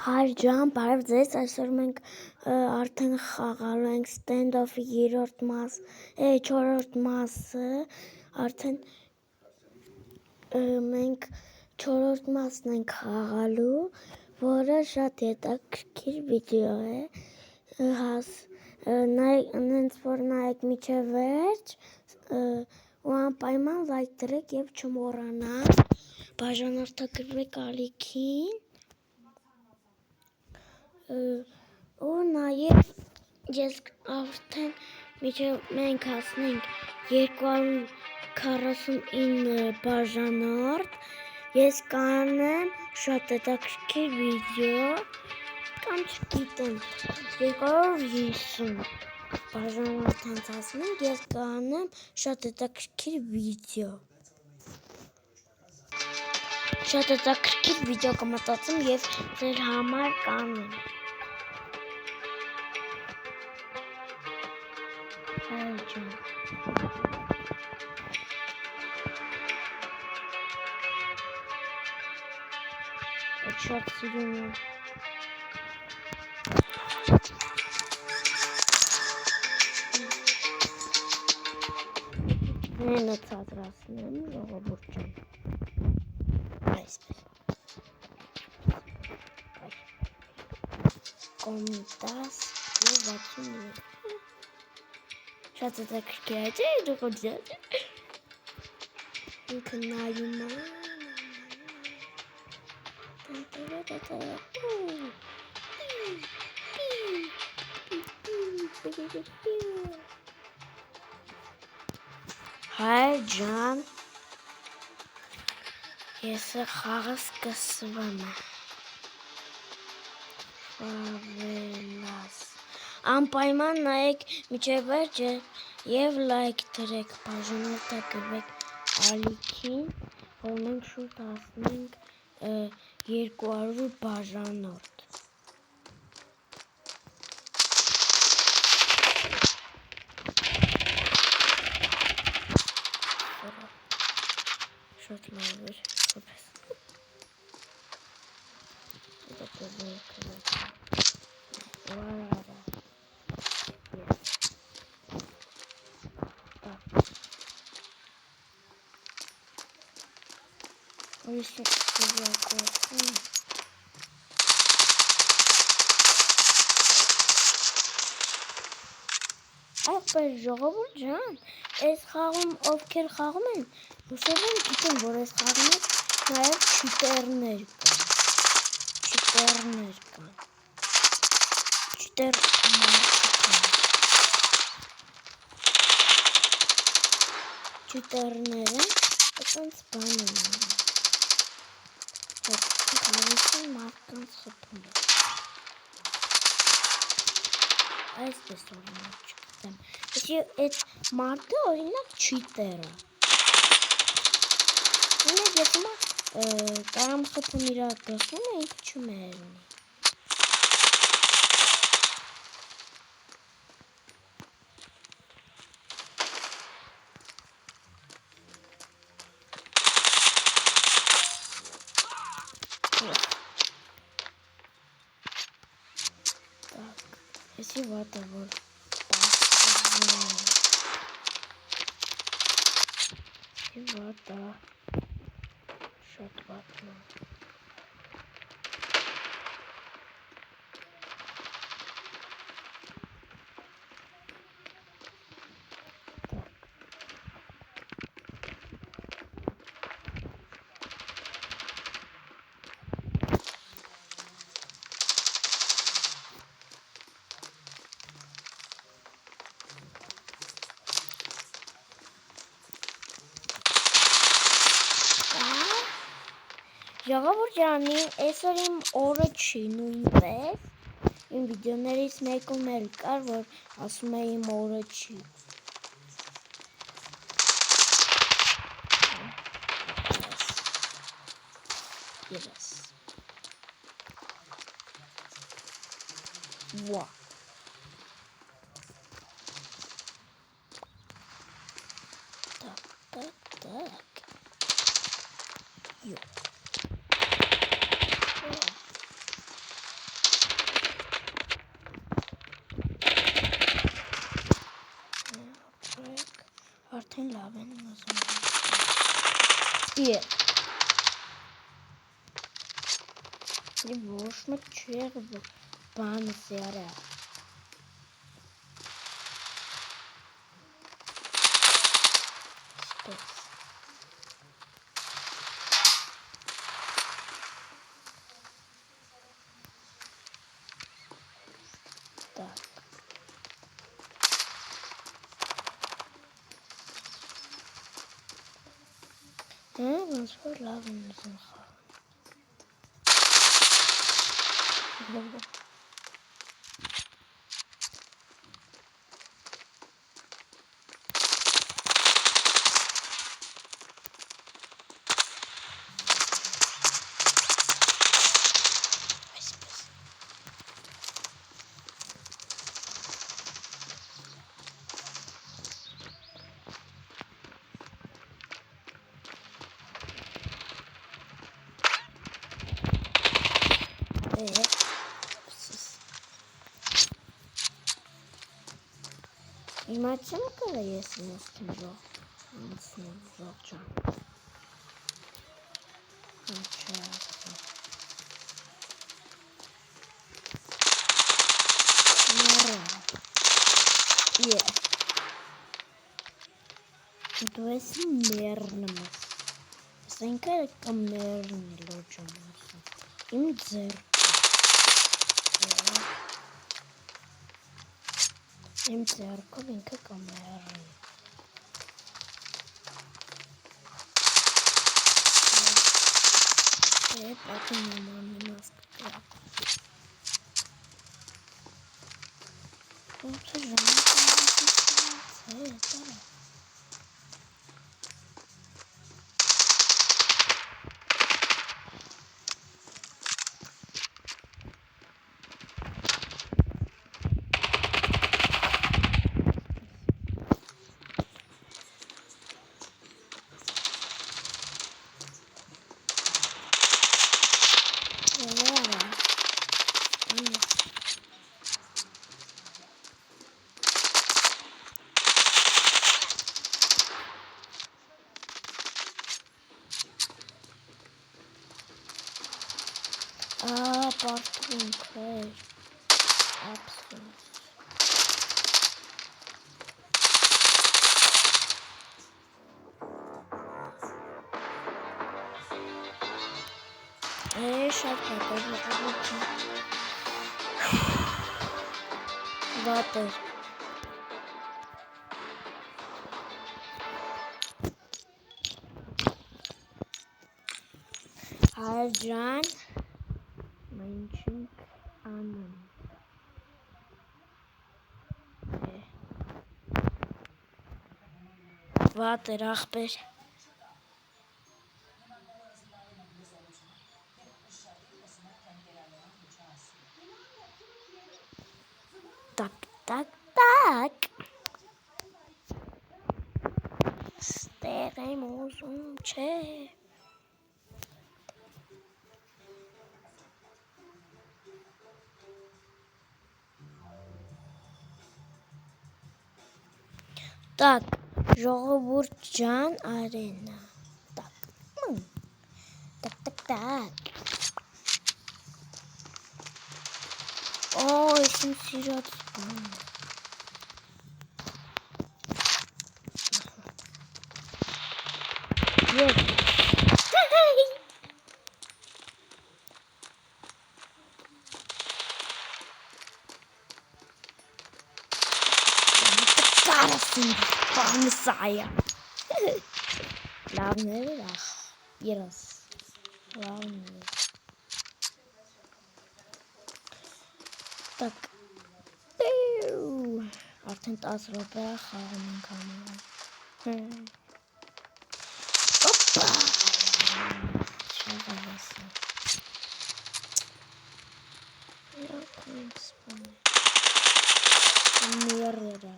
Հայր ջան, բարև ձեզ, այսօր մենք արդեն խաղալու ենք Standoff-ի 4-րդ մասը, արդեն մենք 4-րդ մասն ենք խաղալու, որը շատ հետաքրքիր վիդեո է, նենց որ նայեք մինչև վերջ, ու անպայման լայք դրեք և չմոռանաք, բաժանորդագրվեք ալիքին, ու նաև ես արդեն մինչև մենք հասնենք 249 բաժանորդ, ես կանեմ շատ հետաքրքիր վիդեո, կամ չգիտեմ 250 բաժանորդ հենց հասնենք, ես կանեմ շատ հետաքրքիր վիդեո։ Շատ հետաքրքիր վիդեո կմտածեմ և ձեր համար կանեմ։ Հայր ջան։ Այդ շատ սիրում եմ։ Նենը ծադրացնեմ, ժողովուրդ ջան։ Այսպես։ Կոմիտաս և 69։ Շատ հետաքրքիր է, չէ՞ ժողովուրդ ջան։ Ինքը նայում է։ Հայր ջան, ես խաղը սկսվում է։ Ֆավելաս։ Անպայման նայեք մինչև վերջը և լայք դրեք, բաժանորդագրվեք ալիքին, որ մենք շուտ հասնենք 200 բաժանորդ։ Շատ լավ էր, խոպես։ Այդպես ժողովուրդ ջան, այս խաղում ովքեր խաղում են, հուսով եմ գիտեն, որ այս խաղում նաև չիտերներ կան։ Չիտեր մարդիկ կան։ Չիտերները այդպես բան են անում։ Հավիսին մարդկանց խփում է։ Այսպես օրինակ չգիտեմ։ Եթե այդ մարդը օրինակ չիտեր է։ Օրինակ եթե կարամ խփում իրա գլխում է, ինքը չմերնի։ Если вата вот и вата шот ватно. Ժողովուրդ ջան, այսօր իմ օրը չի նույնպես, իմ վիդեոներից մեկում էլ կար, որ ասում է իմ օրը չի։ Yes. Wow. Так. Yo. Ie. Ոչ մեկ չի եղել բանը սերա։ Так. Ոնց որ լավ եմ ուզում խաղալ։ Իմացեմ կը ես նստեմ ժող ջան։ Ie։ Դու ես մերնում ես։ Սենքը կամ մերնի լոջան ասում։ Իմ ձեռքը։ Իմ ձեռքով ինքը կամ մերնի։ Պատին նման նստկրա։ Ոնց է ժամը տարա։ Պարտվում քեր, ապսուս։ Շատ կատեր լավություն։ Վատեր։ Հայր ջան, մենք ենք անում։ Վատեր ախպեր։ Так. Ստեղ եմ ուզում, չէ։ Так, ժողովուրդ ջան, արենա։ Так. Օ, ես իմ սիրած բանը։ Եվ։ Կարասին բանը սայա։ Լավներ էր ախ, երաս, լավներ էր։ Так, արդեն 10 րոպե է խաղում ենք համարան։ Օպա, շատ ավասը։ Իրակ ենք սպանը։ Մերերը։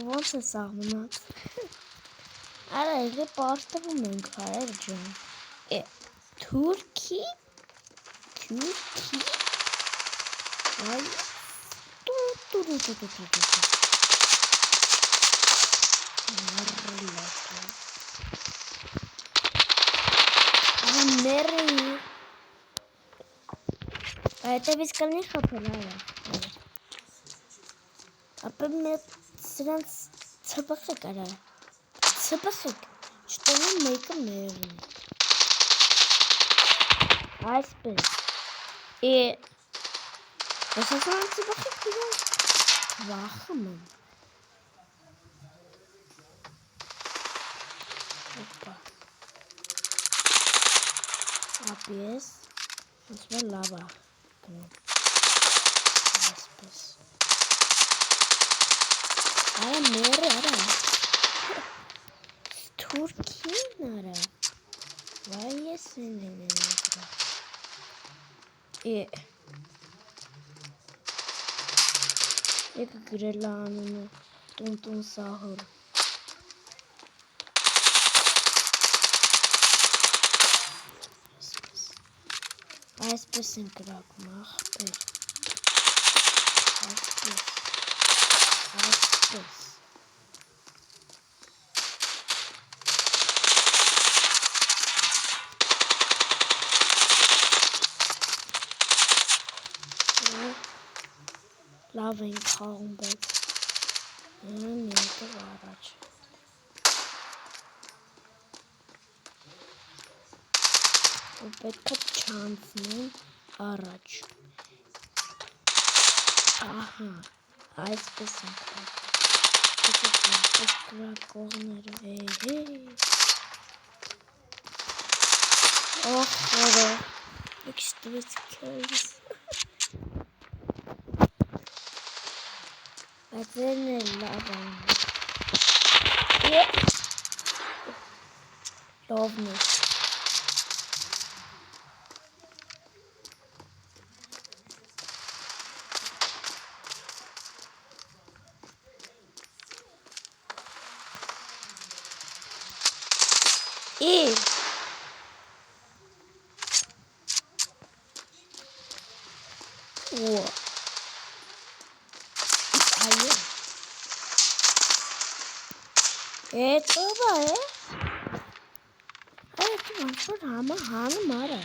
Ոնց է սաղմնած։ Արա էլի պարտվում ենք հայր ջան։ Թուրքի։ Այ Մերի Այդ էվիս կլնի խապել ապը մեր սրանց ծպխեք արա ծպխեք չտոնում մեկը մերին այսպես Ես ասան ծպխեք իրան վախում եմ Опа. Ապես Ոնց լավա Այսպես Արա մերը արա Թուրքին արա Վայ ես են Եկը գրել անունը Տունտուն սահոր Այսպես են գրակում աղբեր Այսպես Լավ են խաղում բայց Նրան եկավ առաջ Ու պետք է չանցնեն առաջ Ահա, այսպես են կրակում Այսպես կրակողները Օխ, որը Եկ շտվեց կերս Բայց են էլ լավ են Լովն է О. Այո։ Это Это ոնց որ հանում արա։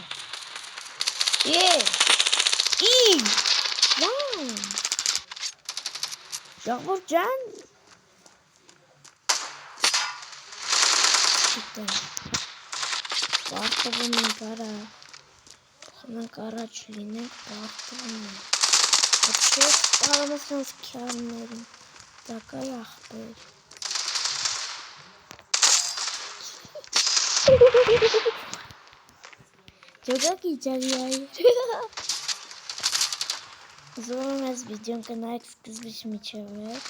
Վау։ Ժողովուրդ ջան։ Պարտվում ենք արա։ Խոնանք առաջ լինենք պարտվում ենք։ Չէ կարող ես ոնց քյարներին։ Տակայ ախպեր։ Ջոգակի ջավիայի։ Ուզում եմ այս վիդեոն կնայեք սկզբից մինչև վերջ։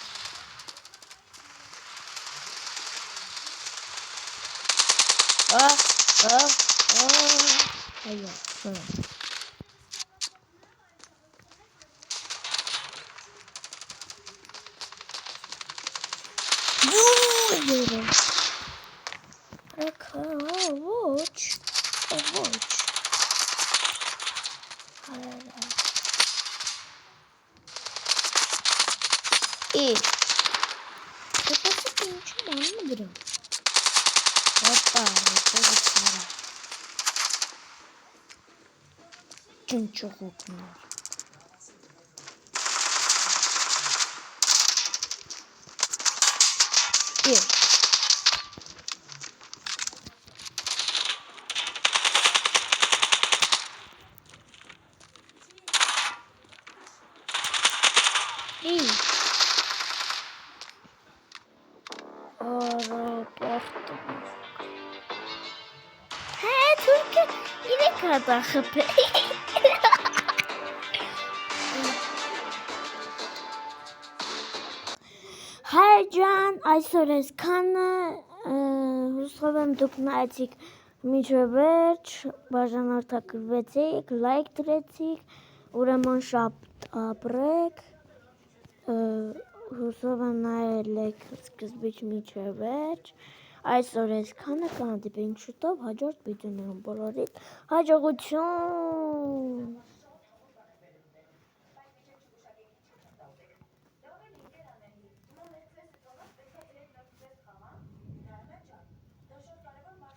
Այո, ոչ։ Դեպասը ինչու անում դրում։ Հոպա, հետևից արա։ Ճնճողոքներ։ Թուրքը իրեք հատա խպե։ Հայ ջան, այսօր ես քանը, հուսով եմ դուք նայեցիք մինչև վերջ, բաժանորդագրվեցիք, լայք դրեցիք, ուրեմն շապ ապրեք, հուսով եմ նայել եք սկզբից մինչև վերջ, այսօր ես քանը կհանդիպենք շուտով հաջորդ վիդեոներում բոլորիդ հաջողություն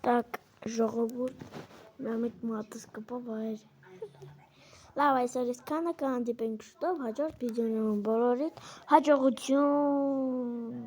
Так, ժողովուրդ, նամիտ մատս կպավայր։ Լավ, այսօր իսկանը կհանդիպենք շուտով հաջորդ վիդեոներում, բոլորիդ հաջողություն։